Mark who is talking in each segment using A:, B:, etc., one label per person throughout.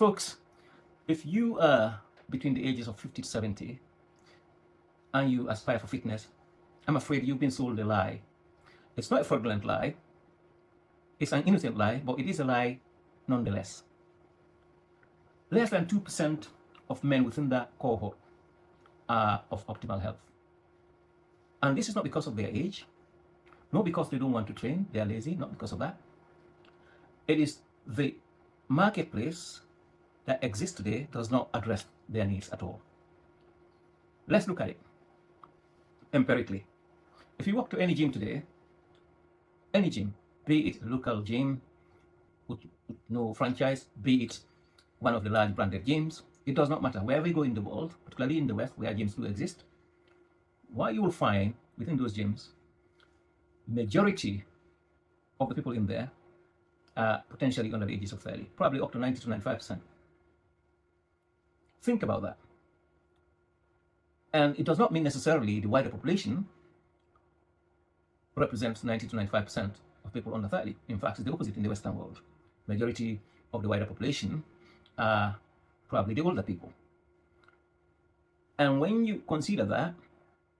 A: Folks, if you are between the ages of 50 to 70 and you aspire for fitness, I'm afraid you've been sold a lie. It's not a fraudulent lie, it's an innocent lie, but it is a lie nonetheless. Less than 2% of men within that cohort are of optimal health. And this is not because of their age, not because they don't want to train, they are lazy, not because of that. It is the marketplace that exists today does not address their needs at all. Let's look at it empirically. If you walk to any gym today, any gym, be it a local gym with no franchise, be it one of the large branded gyms, it does not matter. Wherever you go in the world, particularly in the West where gyms do exist, what you will find within those gyms, majority of the people in there are potentially under the ages of 30, probably up to 90 to 95%. Think about that. And it does not mean necessarily the wider population represents 90 to 95% of people under 30. In fact, it's the opposite in the Western world. Majority of the wider population are probably the older people. And when you consider that,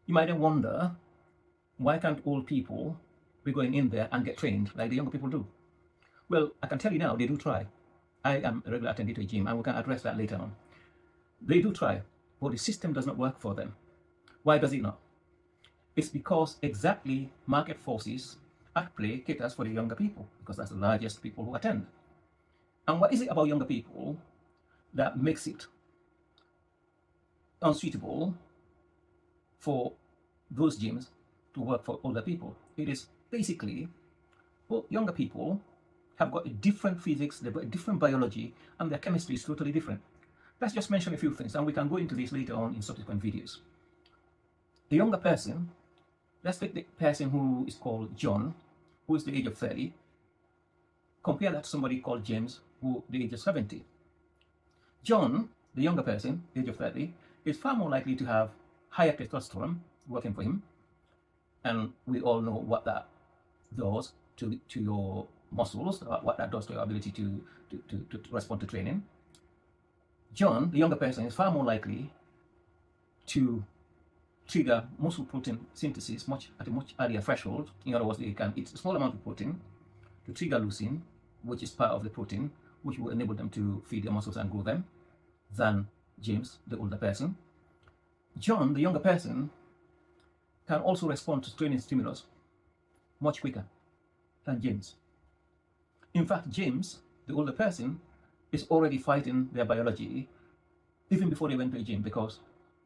A: you might then wonder, why can't old people be going in there and get trained like the younger people do? Well, I can tell you now, they do try. I am a regular attendee to a gym, and we can address that later on. They do try, but the system does not work for them. Why does it not? It's because exactly market forces at play caters for the younger people, because that's the largest people who attend. And what is it about younger people that makes it unsuitable for those gyms to work for older people? It is basically, well, younger people have got a different physics, they've got a different biology, and their chemistry is totally different. Let's just mention a few things, and we can go into this later on in subsequent videos. The younger person, let's take the person who is called John, who is the age of 30. Compare that to somebody called James, who the age of 70. John, the younger person, age of 30, is far more likely to have higher testosterone working for him. And we all know what that does to your muscles, what that does to your ability to respond to training. John, the younger person, is far more likely to trigger muscle protein synthesis at a much earlier threshold. In other words, they can eat a small amount of protein to trigger leucine, which is part of the protein, which will enable them to feed their muscles and grow them, than James, the older person. John, the younger person, can also respond to training stimulus much quicker than James. In fact, James, the older person, is already fighting their biology even before they went to a gym, because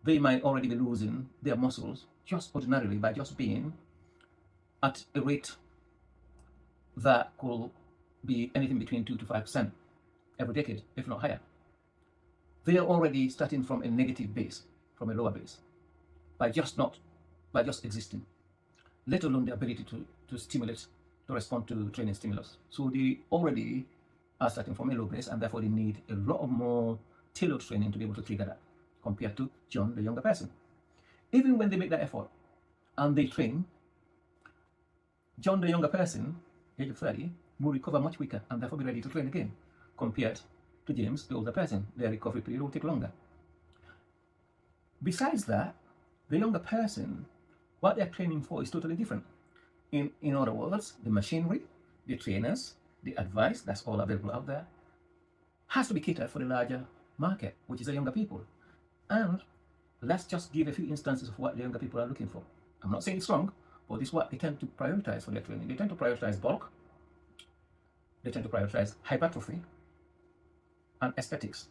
A: they might already be losing their muscles just ordinarily by just being at a rate that could be anything between 2 to 5% every decade, if not higher. They are already starting from a negative base, from a lower base, by just existing, let alone the ability to stimulate, to respond to training stimulus. So they already are starting from a low base, and therefore they need a lot of more tailored training to be able to trigger that, compared to John, the younger person. Even when they make that effort and they train, John, the younger person, age of 30, will recover much quicker and therefore be ready to train again, compared to James, the older person. Their recovery period will take longer. Besides that, the younger person, what they're training for is totally different. In other words, the machinery, the trainers, the advice that's all available out there has to be catered for the larger market, which is the younger people. And let's just give a few instances of what the younger people are looking for. I'm not saying it's wrong, but it's what they tend to prioritize for their training. They tend to prioritize bulk, they tend to prioritize hypertrophy, and aesthetics.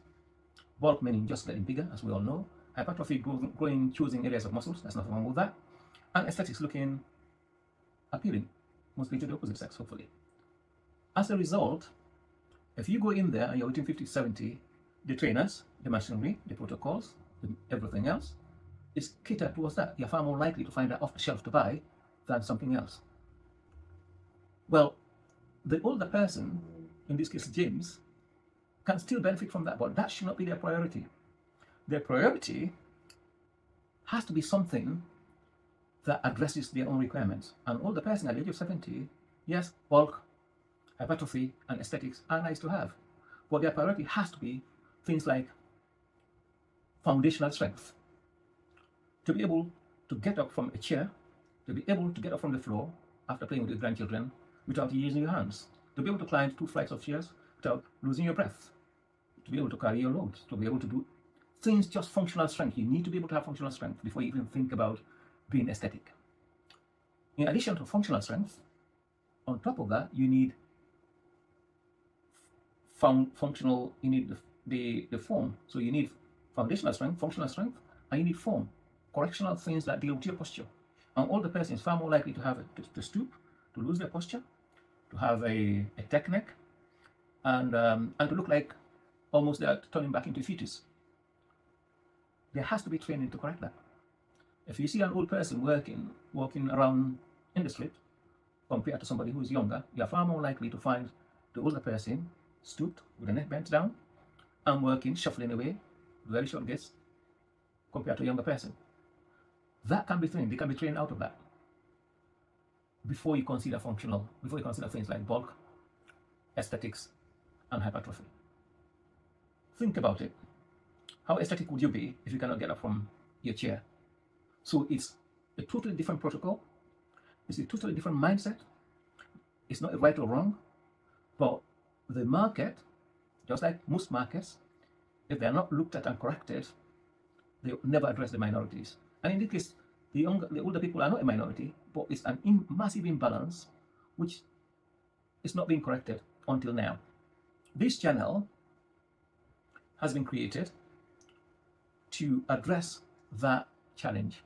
A: Bulk meaning just getting bigger, as we all know. Hypertrophy, growing, choosing areas of muscles, there's nothing wrong with that. And aesthetics, looking appealing, mostly to the opposite sex, hopefully. As a result, if you go in there and you're between 50 to 70, the trainers, the machinery, the protocols, everything else is catered towards that. You're far more likely to find that off the shelf to buy than something else. Well, the older person, in this case James, can still benefit from that, but that should not be their priority. Their priority has to be something that addresses their own requirements. An older person at the age of 70, yes, bulk, hypertrophy, and aesthetics are nice to have, but their priority has to be things like foundational strength, to be able to get up from a chair, to be able to get up from the floor after playing with your grandchildren without using your hands, to be able to climb 2 flights of stairs without losing your breath, to be able to carry your load, to be able to do things, just functional strength. You need to be able to have functional strength before you even think about being aesthetic. In addition to functional strength, on top of that, you need you need the form. So you need foundational strength, functional strength, and you need form, correctional things that deal with your posture. And older person is far more likely to have to stoop, to lose their posture, to have a tech neck, and to look like almost they're turning back into a fetus. There has to be training to correct that. If you see an old person walking around in the street, compared to somebody who is younger, you're far more likely to find the older person stooped with the neck bent down and working, shuffling away, very short gaits, compared to a younger person. That can be trained. They can be trained out of that before you consider things like bulk, aesthetics, and hypertrophy. Think about it. How aesthetic would you be if you cannot get up from your chair? So it's a totally different protocol. It's a totally different mindset. It's not a right or wrong, but the market, just like most markets, if they're not looked at and corrected, they never address the minorities. And in this case, the older people are not a minority, but it's an massive imbalance which is not being corrected until now. This channel has been created to address that challenge.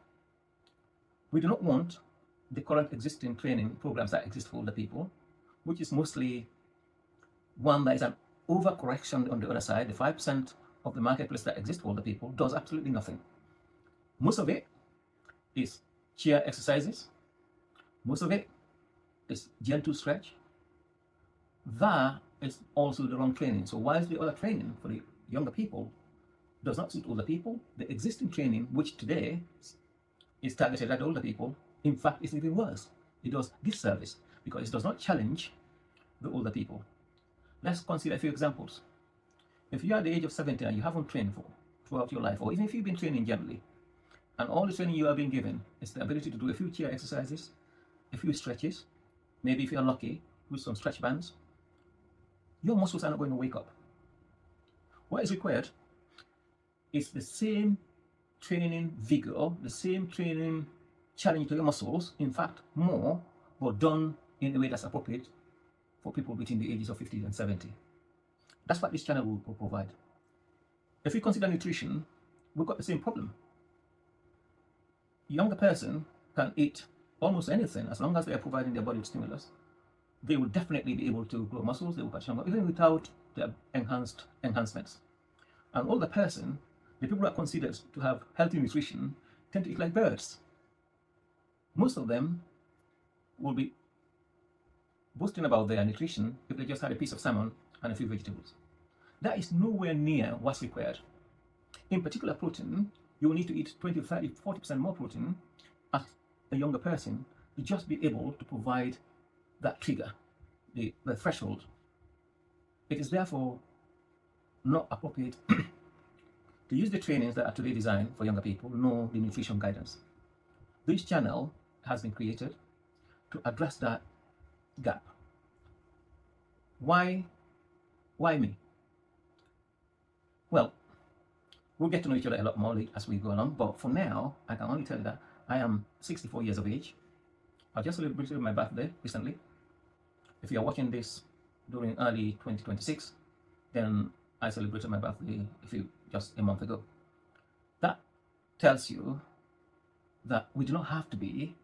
A: We do not want the current existing training programs that exist for older people, which is mostly one that is an overcorrection on the other side. The 5% of the marketplace that exists for older people does absolutely nothing. Most of it is chair exercises. Most of it is gentle stretch. That is also the wrong training. So whilst the other training for the younger people does not suit older people, the existing training, which today is targeted at older people, in fact, is even worse. It does disservice because it does not challenge the older people. Let's consider a few examples. If you are at the age of 70 and you haven't trained throughout your life, or even if you've been training generally, and all the training you are being given is the ability to do a few chair exercises, a few stretches, maybe if you're lucky, with some stretch bands, your muscles are not going to wake up. What is required is the same training vigor, the same training challenge to your muscles, in fact, more, but done in a way that's appropriate for people between the ages of 50 and 70. That's what this channel will provide. If we consider nutrition, we've got the same problem. A younger person can eat almost anything as long as they are providing their body with stimulus. They will definitely be able to grow muscles, they will catch stronger, even without the enhancements. An older person, the people that are considered to have healthy nutrition, tend to eat like birds. Most of them will be boasting about their nutrition if they just had a piece of salmon and a few vegetables. That is nowhere near what's required. In particular, protein, you will need to eat 20, 30, 40% more protein as a younger person to just be able to provide that trigger, the threshold. It is therefore not appropriate to use the trainings that are today designed for younger people, nor the nutrition guidance. This channel has been created to address that gap. Why me? Well, we'll get to know each other a lot more as we go along, but for now, I can only tell you that I am 64 years of age. I just celebrated my birthday recently. If you are watching this during early 2026, then I celebrated my birthday just a month ago. That tells you that we do not have to be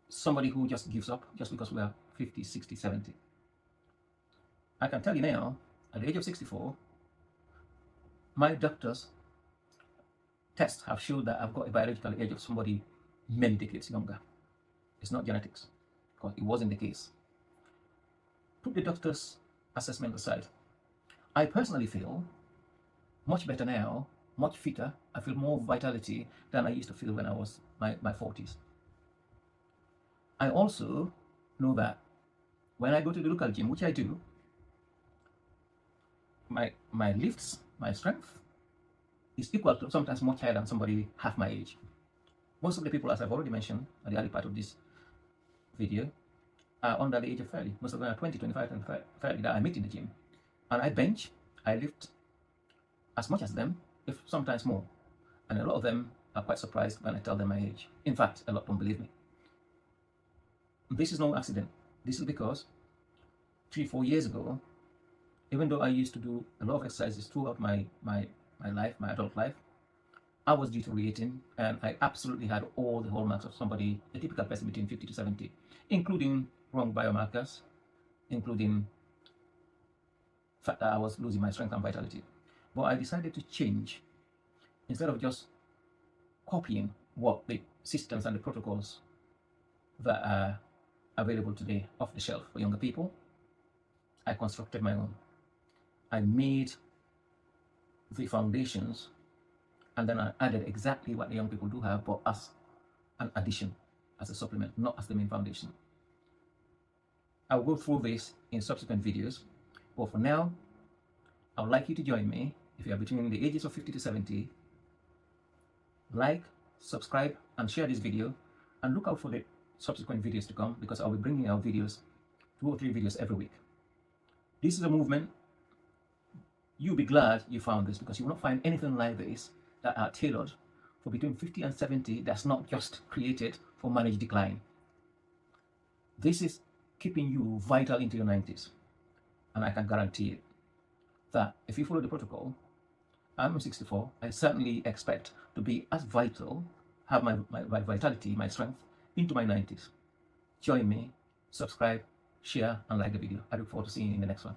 A: somebody who just gives up just because we are 50, 60, 70. I can tell you now, at the age of 64, my doctor's tests have showed that I've got a biological age of somebody many decades younger. It's not genetics, because it wasn't the case. Put the doctor's assessment aside. I personally feel much better now, much fitter. I feel more vitality than I used to feel when I was my 40s. I also know that when I go to the local gym, which I do, my lifts, my strength is equal to, sometimes much higher than somebody half my age. Most of the people, as I've already mentioned at the early part of this video, are under the age of 30. Most of them are 20, 25, and 30 that I meet in the gym. And I bench, I lift as much as them, if sometimes more. And a lot of them are quite surprised when I tell them my age. In fact, a lot don't believe me. This is no accident. This is because 3-4 years ago, even though I used to do a lot of exercises throughout my life, my adult life, I was deteriorating, and I absolutely had all the hallmarks of somebody, a typical person between 50 to 70, including wrong biomarkers, including the fact that I was losing my strength and vitality. But I decided to change. Instead of just copying what the systems and the protocols that are available today off the shelf for younger people, I constructed my own. I made the foundations, and then I added exactly what the young people do have, but as an addition, as a supplement, not as the main foundation. I'll go through this in subsequent videos, but for now, I would like you to join me. If you are between the ages of 50 to 70, like, subscribe, and share this video, and look out for the subsequent videos to come, because I'll be bringing out videos, 2 or 3 videos every week. This is a movement. You'll be glad you found this, because you will not find anything like this that are tailored for between 50 and 70, that's not just created for managed decline. This is keeping you vital into your 90s. And I can guarantee it that if you follow the protocol, I'm 64, I certainly expect to be as vital, have my vitality, my strength, into my 90s. Join me, subscribe, share, and like the video. I look forward to seeing you in the next one.